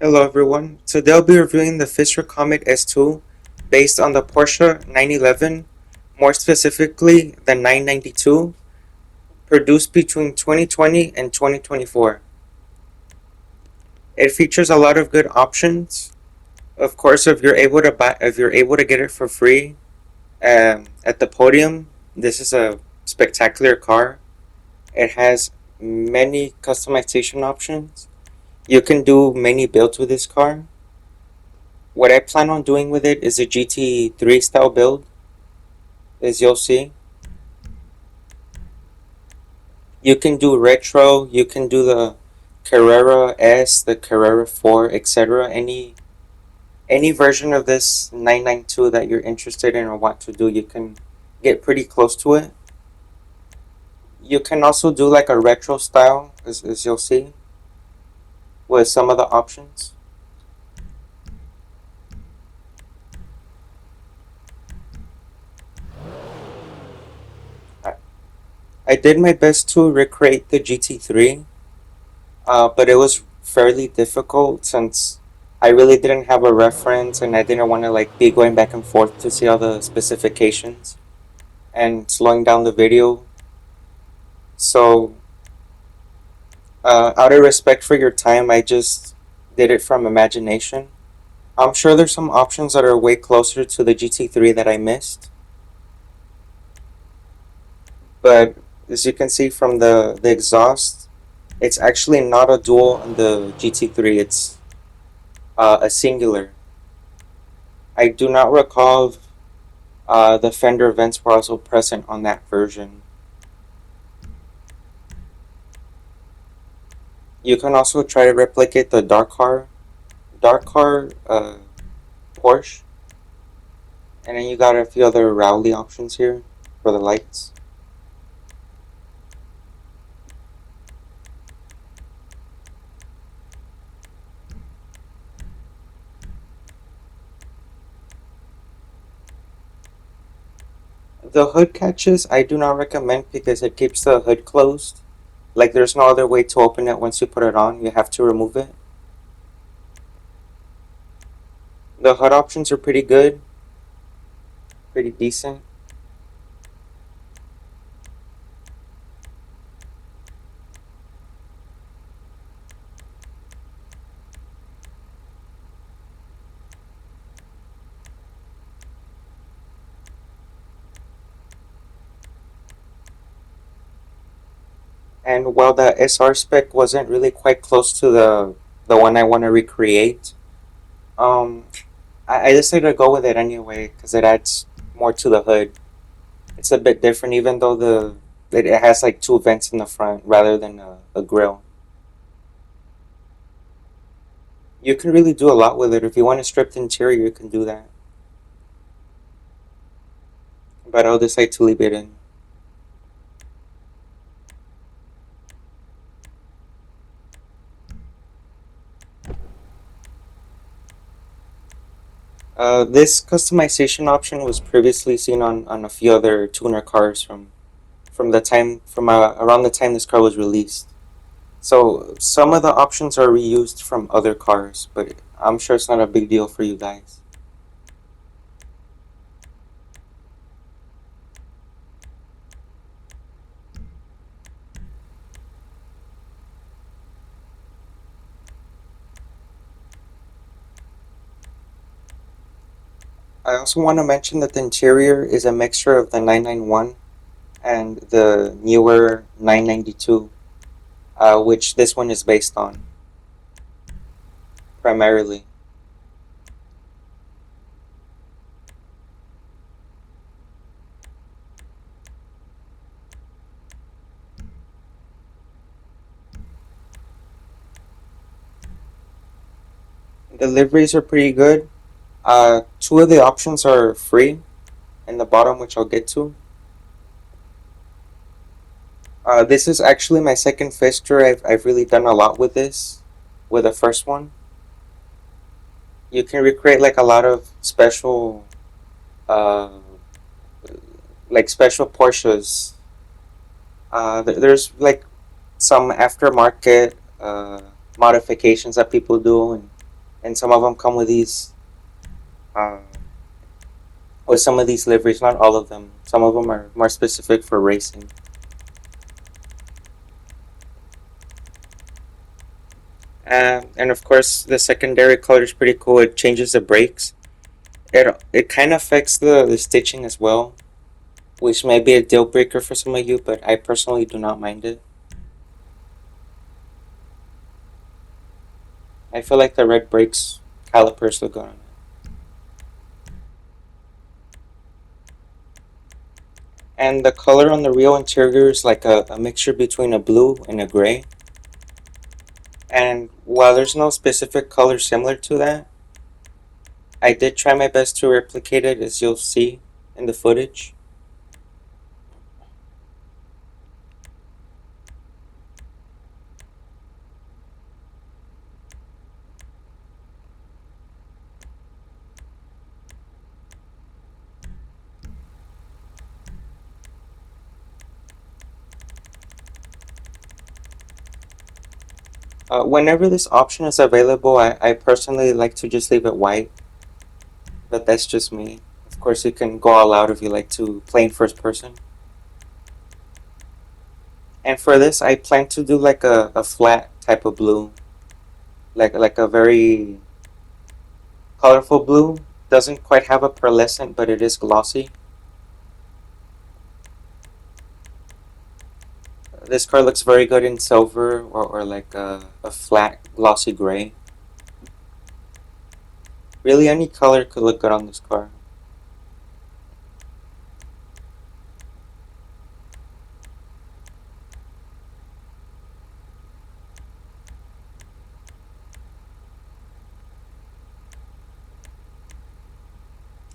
Hello everyone. Today I'll be reviewing the Pfister Comet S2 based on the Porsche 911, more specifically the 992, produced between 2020 and 2024. It features a lot of good options. Of course, if you're able to get it for free at the podium, this is a spectacular car. It has many customization options. You can do many builds with this car. What I plan on doing with it is a GT3 style build, as you'll see. You can do retro, you can do the Carrera S, the Carrera 4, etc. Any version of this 992 that you're interested in or want to do, you can get pretty close to it. You can also do like a retro style, as you'll see, with some of the options. I, I did my best to recreate the GT3, but it was fairly difficult since I really didn't have a reference and I didn't want to like be going back and forth to see all the specifications and slowing down the video. So, out of respect for your time, I just did it from imagination. I'm sure there's some options that are way closer to the GT3 that I missed, but as you can see from the exhaust, it's actually not a dual on the GT3. It's a singular. I do not recall if the fender vents were also present on that version. You can also try to replicate the dark car Porsche, and then you got a few other Rowley options here for the lights. The hood catches I do not recommend because it keeps the hood closed. Like there's no other way to open it once you put it on. You have to remove it. The HUD options are pretty good, pretty decent. And while the SR spec wasn't really quite close to the one I want to recreate, um, I decided to go with it anyway because it adds more to the hood. It's a bit different, even though it has like two vents in the front rather than a grill. You can really do a lot with it. If you want to strip the interior, you can do that. But I'll decide to leave it in. This customization option was previously seen on a few other tuner cars from around the time this car was released. So some of the options are reused from other cars, but I'm sure it's not a big deal for you guys. I also want to mention that the interior is a mixture of the 991 and the newer 992, which this one is based on primarily. The liveries are pretty good. Two of the options are free in the bottom, which I'll get to. This is actually my second Pfister. I've really done a lot with this, with the first one. You can recreate like a lot of uh, special Porsches. There's like some aftermarket modifications that people do, and and some of them come uh, with some of these liveries. Not all of them. Some of them are more specific for racing. And of course, the secondary color is pretty cool. It changes the brakes. It kind of affects the stitching as well, which may be a deal breaker for some of you, but I personally do not mind it. I feel like the red brakes calipers look good on it. And the color on the real interior is like a mixture between a blue and a gray. And while there's no specific color similar to that, I did try my best to replicate it, as you'll see in the footage. Whenever this option is available, I personally like to just leave it white, but that's just me. Of course, you can go all out if you like to play in first person. And for this, I plan to do like a flat type of blue, like a very colorful blue. Doesn't quite have a pearlescent, but it is glossy. This car looks very good in silver or like a flat glossy gray. Really, any color could look good on this car.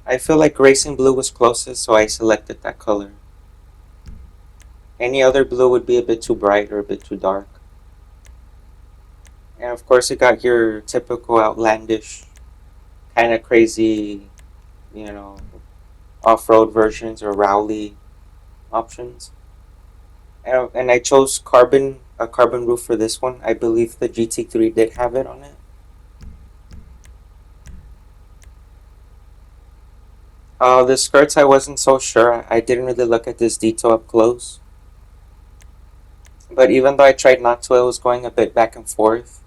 I feel like racing blue was closest, so I selected that color. Any other blue would be a bit too bright or a bit too dark. And of course, you got your typical outlandish, kind of crazy, you know, off-road versions or rally options. And I chose a carbon roof for this one. I believe the GT3 did have it on it. The skirts, I wasn't so sure. I didn't really look at this detail up close. But even though I tried not to, I was going a bit back and forth,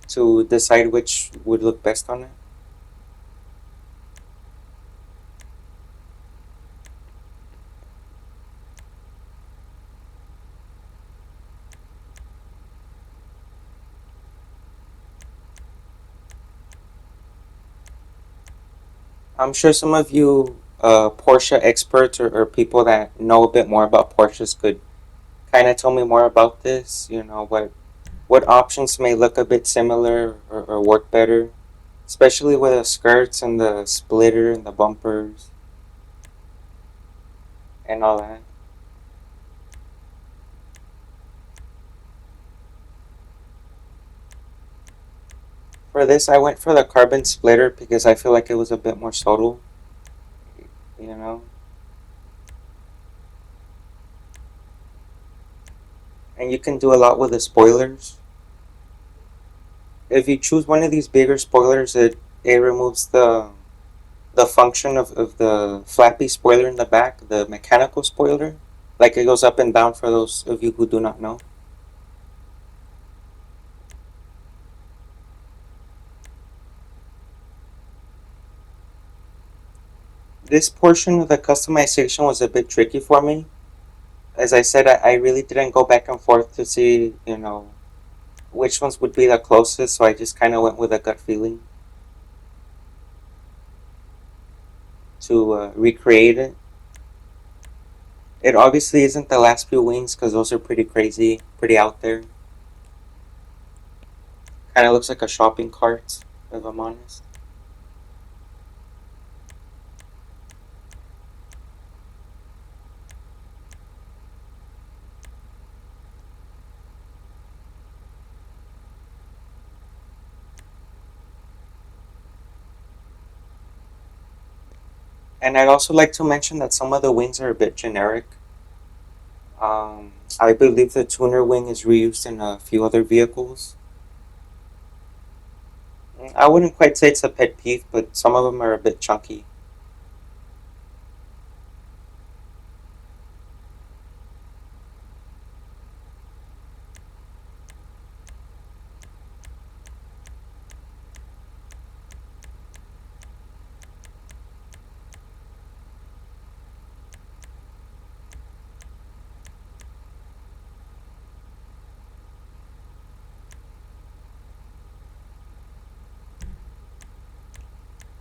to decide which would look best on it. I'm sure some of you Porsche experts or people that know a bit more about Porsches could kind of tell me more about this. What options may look a bit similar or work better, especially with the skirts and the splitter and the bumpers and all that. For this, I went for the carbon splitter because I feel like it was a bit more subtle, you know. And you can do a lot with the spoilers. If you choose one of these bigger spoilers, it removes the function of the flappy spoiler in the back, the mechanical spoiler. Like it goes up and down for those of you who do not know. This portion of the customization was a bit tricky for me. As I said, I really didn't go back and forth to see, which ones would be the closest, so I just kind of went with a gut feeling to recreate it. It obviously isn't the last few wings because those are pretty crazy, pretty out there. Kind of looks like a shopping cart, if I'm honest. And I'd also like to mention that some of the wings are a bit generic. I believe the tuner wing is reused in a few other vehicles. I wouldn't quite say it's a pet peeve, but some of them are a bit chunky.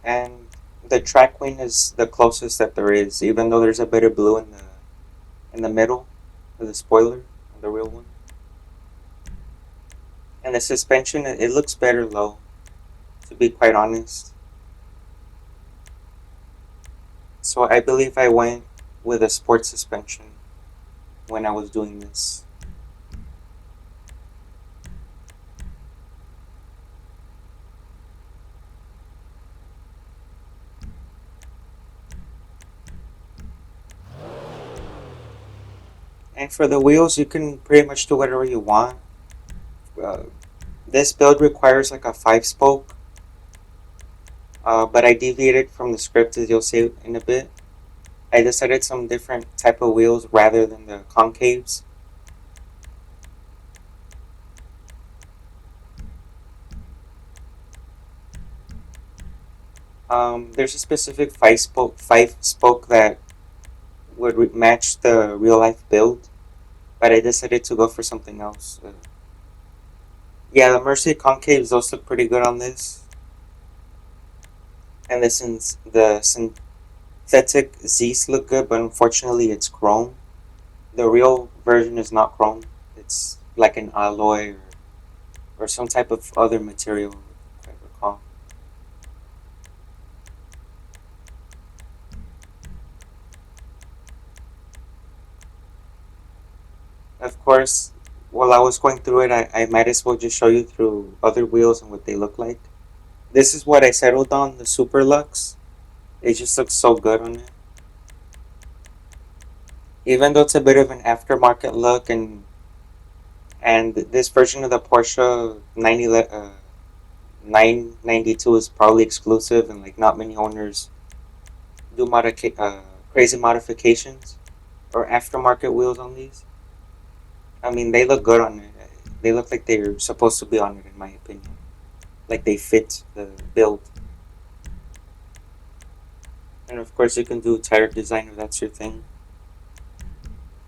And the track wing is the closest that there is, even though there's a bit of blue in the middle of the spoiler, the real one. And the suspension, it looks better low, to be quite honest. So I believe I went with a sport suspension when I was doing this. And for the wheels, you can pretty much do whatever you want. Uh, this build requires like a 5 spoke, but I deviated from the script as you'll see in a bit. I decided some different type of wheels rather than the concaves. There's a specific 5 spoke that would match the real life build, but I decided to go for something else. Yeah, the Mercy concaves those look pretty good on this, and the synthetic Z's look good, but unfortunately it's chrome. The real version is not chrome. It's like an alloy or some type of other material, if I recall. Of course, while I was going through it, I might as well just show you through other wheels and what they look like. This is what I settled on, the Super Lux. It just looks so good on it. Even though it's a bit of an aftermarket look, and this version of the Porsche 992 is probably exclusive, and like not many owners do crazy modifications or aftermarket wheels on these. I mean, they look good on it. They look like they're supposed to be on it, in my opinion. Like they fit the build. And of course, you can do tire design if that's your thing.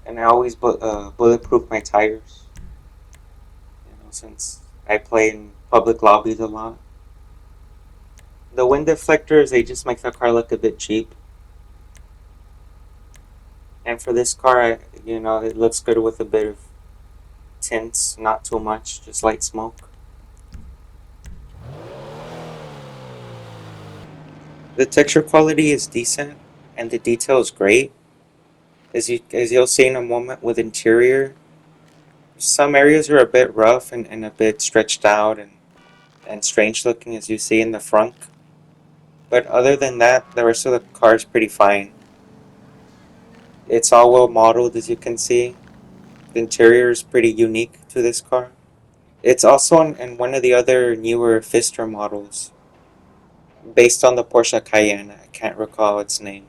And I always bulletproof my tires, since I play in public lobbies a lot. The wind deflectors, they just make the car look a bit cheap. And for this car, it looks good with a bit of tints, not too much, just light smoke. The texture quality is decent, and the detail is great. As you'll see in a moment with interior, some areas are a bit rough and a bit stretched out and strange looking, as you see in the front. But other than that, the rest of the car is pretty fine. It's all well modeled, as you can see. The interior is pretty unique to this car. It's also in one of the other newer Pfister models, based on the Porsche Cayenne. I can't recall its name,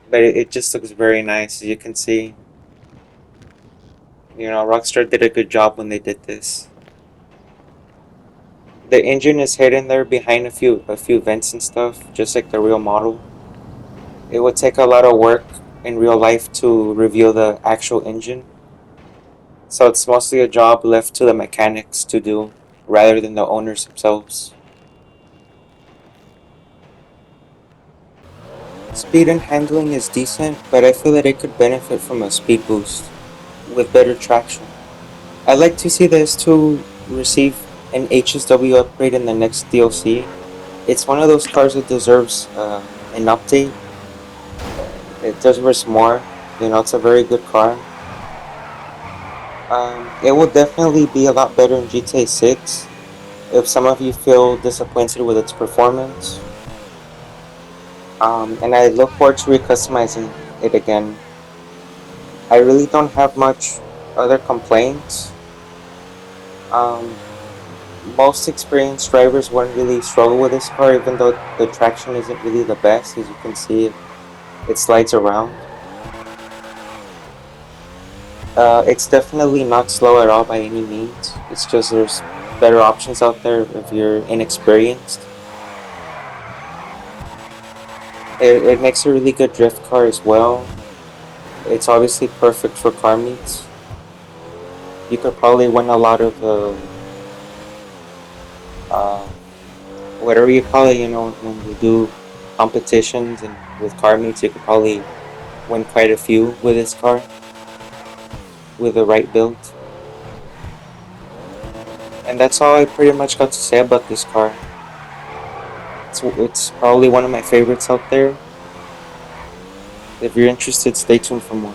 but it just looks very nice. As you can see, Rockstar did a good job when they did this. The engine is hidden there behind a few vents and stuff, just like the real model. It would take a lot of work in real life to reveal the actual engine, so it's mostly a job left to the mechanics to do rather than the owners themselves. Speed and handling is decent, but I feel that it could benefit from a speed boost with better traction. I'd like to see the S2 receive an HSW upgrade in the next DLC. It's one of those cars that deserves an update. It deserves more. It's a very good car. It will definitely be a lot better in GTA 6 if some of you feel disappointed with its performance. And I look forward to recustomizing it again. I really don't have much other complaints. Um, Most experienced drivers wouldn't really struggle with this car, even though the traction isn't really the best. As you can see, it slides around. It's definitely not slow at all by any means. It's just there's better options out there if you're inexperienced. It makes a really good drift car as well. It's obviously perfect for car meets. You could probably win a lot of uh, whatever you call it. You know, when you do competitions and with car meets, you could probably win quite a few with this car with the right build. And that's all I pretty much got to say about this car. It's probably one of my favorites out there. If you're interested, stay tuned for more.